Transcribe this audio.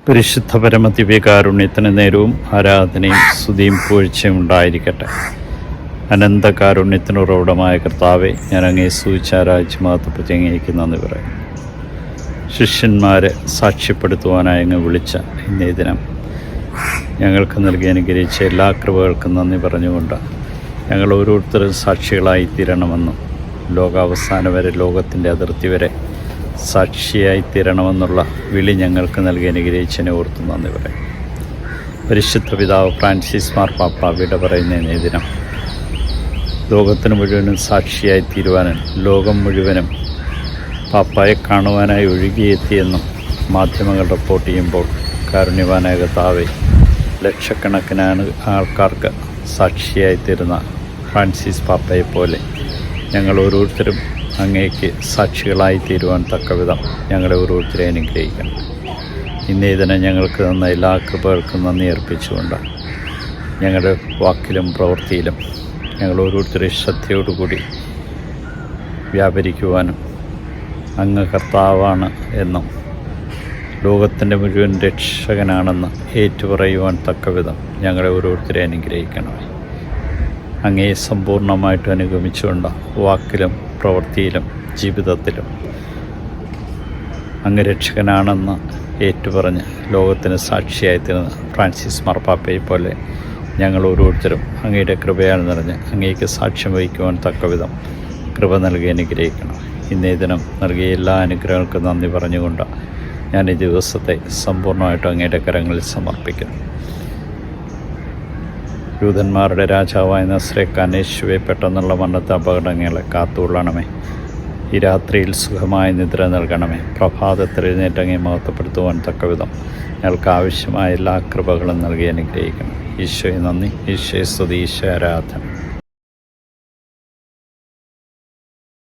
പരിശുദ്ധ പരമദിവ്യകാരുണ്യത്തിന് നേരവും ആരാധനയും സ്തുതിയും പുകഴ്ചയും ഉണ്ടായിരിക്കട്ടെ. അനന്തകാരുണ്യത്തിന് ഉറവിടമായ കർത്താവെ, ഞാൻ അങ്ങേ സ്തുതിച്ചാരാധിച്ച് മഹത്വപ്പെടുത്തി അങ്ങേക്ക് നന്ദി പറയും. ശിഷ്യന്മാരെ സാക്ഷ്യപ്പെടുത്തുവാനായി അങ്ങ് വിളിച്ച ഇന്നേ ദിനം ഞങ്ങൾക്ക് നൽകി അനുഗ്രഹിച്ച എല്ലാ കൃപകൾക്കും നന്ദി പറഞ്ഞുകൊണ്ട് ഞങ്ങൾ ഓരോരുത്തരും സാക്ഷികളായി തീരണമെന്നും ലോകാവസാനം വരെ, ലോകത്തിൻ്റെ അതിർത്തി വരെ സാക്ഷിയായി തീരണമെന്നുള്ള വിളി ഞങ്ങൾക്ക് നൽകി അനുഗ്രഹിച്ചതിനെ ഓർത്ത് നന്ദി പറയും. പരിശുദ്ധ പിതാവ് ഫ്രാൻസിസ് മാർപ്പാപ്പ വിട പറയുന്ന ദിനം ലോകത്തിന് മുഴുവനും സാക്ഷിയായി തീരുവാനും ലോകം മുഴുവനും പാപ്പായെ കാണുവാനായി ഒഴുകിയെത്തിയെന്നും മാധ്യമങ്ങൾ റിപ്പോർട്ട് ചെയ്യുമ്പോൾ, കാരുണ്യവാനായ കർത്താവേ, ലക്ഷക്കണക്കിനാണ് ആൾക്കാർക്ക് സാക്ഷിയായി തീരുന്ന ഫ്രാൻസിസ് പാപ്പയെപ്പോലെ ഞങ്ങൾ ഓരോരുത്തരും അങ്ങേക്ക് സാക്ഷികളായി തീരുവാൻ തക്കവിധം ഞങ്ങളെ ഓരോരുത്തരെ അനുഗ്രഹിക്കണം. ഇന്നേ ദിനം ഞങ്ങൾക്ക് തന്ന എല്ലാ കൃപകൾക്കും നന്ദി അർപ്പിച്ചുകൊണ്ട് ഞങ്ങളുടെ വാക്കിലും പ്രവൃത്തിയിലും ഞങ്ങൾ ഓരോരുത്തരെ ശ്രദ്ധയോടുകൂടി വ്യാപരിക്കുവാനും അങ്ങ് കർത്താവാണ് എന്നും ലോകത്തിൻ്റെ മുഴുവൻ രക്ഷകനാണെന്ന് ഏറ്റുപറയുവാൻ തക്കവിധം ഞങ്ങളെ ഓരോരുത്തരെ അനുഗ്രഹിക്കണം. അങ്ങയെ സമ്പൂർണ്ണമായിട്ട് അനുഗമിച്ചുകൊണ്ട് വാക്കിലും പ്രവൃത്തിയിലും ജീവിതത്തിലും അങ്ങ് രക്ഷകനാണെന്ന് ഏറ്റുപറഞ്ഞ് ലോകത്തിന് സാക്ഷിയായി തീർന്ന ഫ്രാൻസിസ് മാർപ്പാപ്പയെ പോലെ ഞങ്ങൾ ഓരോരുത്തരും അങ്ങയുടെ കൃപയാൽ നിറഞ്ഞ് അങ്ങേക്ക് സാക്ഷ്യം വഹിക്കുവാൻ തക്കവിധം കൃപ നൽകി അനുഗ്രഹിക്കണം. ഇന്നേ ദിനം നൽകിയ എല്ലാ അനുഗ്രഹങ്ങൾക്കും നന്ദി പറഞ്ഞുകൊണ്ട് ഞാൻ ഈ ദിവസത്തെ സമ്പൂർണ്ണമായിട്ടും അങ്ങയുടെ കരങ്ങളിൽ സമർപ്പിക്കുന്നു. യൂതന്മാരുടെ രാജാവായ നസ്രേക്കാൻ യേശുവെ, പെട്ടെന്നുള്ള മരണത്തെ അപകടങ്ങളെ കാത്തുകൊള്ളണമേ. ഈ രാത്രിയിൽ സുഖമായ നിദ്ര നൽകണമേ. പ്രഭാതത്തിൽ എഴുന്നേറ്റങ്ങെ മഹത്വപ്പെടുത്തുവാൻ തക്കവിധം ഞങ്ങൾക്ക് ആവശ്യമായ എല്ലാ കൃപകളും നൽകി അനുഗ്രഹിക്കണം. ഈശോയെ നന്ദി, ഈശോയെ സ്തുതി, ഈശോ ആരാധന.